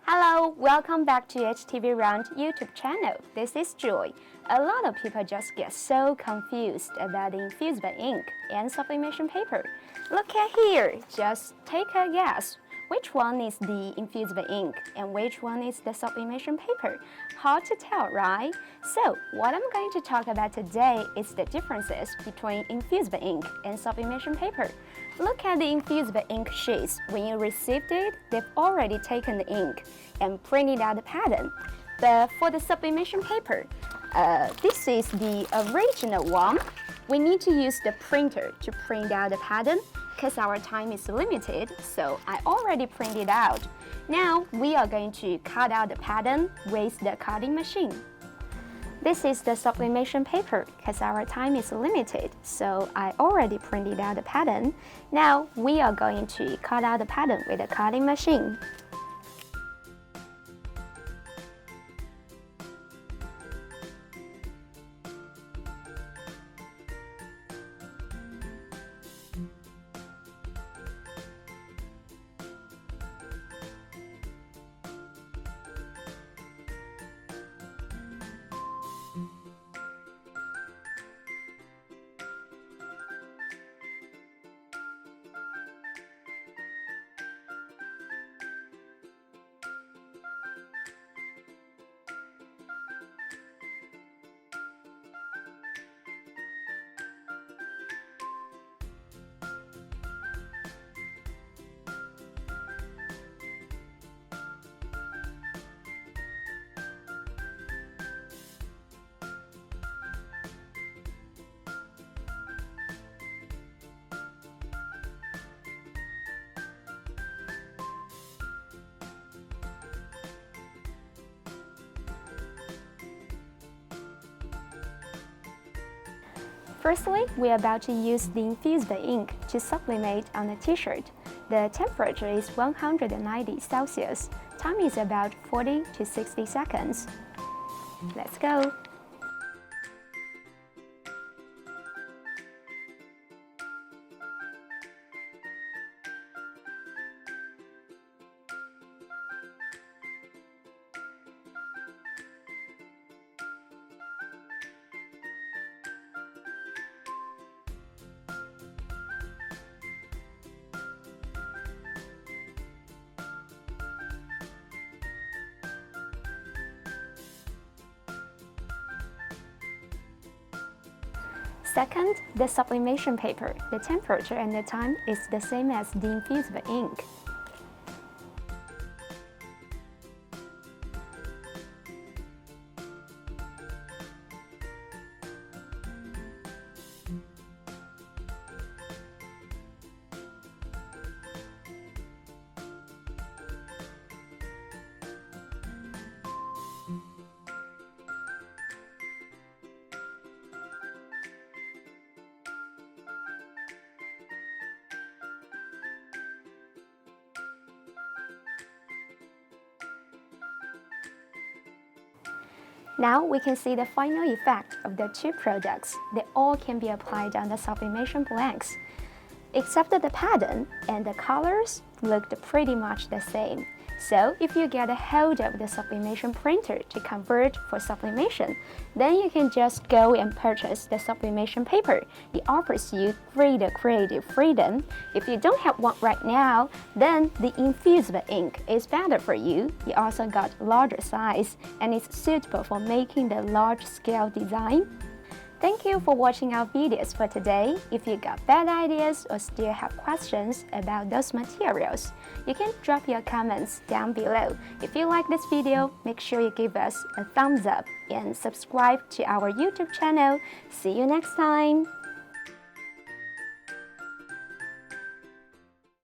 Hello, welcome back to HTVRONT YouTube channel. This is Joy. A lot of people just get so confused about the infusible ink and sublimation paper. Look at here, just take a guess. Which one is the infusible ink and which one is the sublimation paper? Hard to tell, right? So, what I'm going to talk about today is the differences between infusible ink and sublimation paper. Look at the infusible ink sheets. When you received it, they've already taken the ink and printed out the pattern. But for the sublimation paper, this is the original one. We need to use the printer to print out the pattern because our time is limited, so I already printed out. Now we are going to cut out the pattern with the cutting machine. This is the sublimation paper because our time is limited, so I already printed out the pattern. Now we are going to cut out the pattern with the cutting machine. Firstly, we are about to use the infusible ink to sublimate on a t-shirt. The temperature is 190 Celsius. Time is about 40 to 60 seconds. Let's go! Second, the sublimation paper. The temperature and the time is the same as the infusible ink. Now we can see the final effect of the two products. They all can be applied on the sublimation blanks. Except that the pattern and the colors looked pretty much the same. So if you get a hold of the sublimation printer to convert for sublimation, then you can just go and purchase the sublimation paper. It offers you greater creative freedom. If you don't have one right now, then the infusible ink is better for you. It also got larger size and is suitable for making the large-scale design. Thank you for watching our videos for today. If you got bad ideas or still have questions about those materials, you can drop your comments down below. If you like this video, make sure you give us a thumbs up and subscribe to our YouTube channel. See you next time!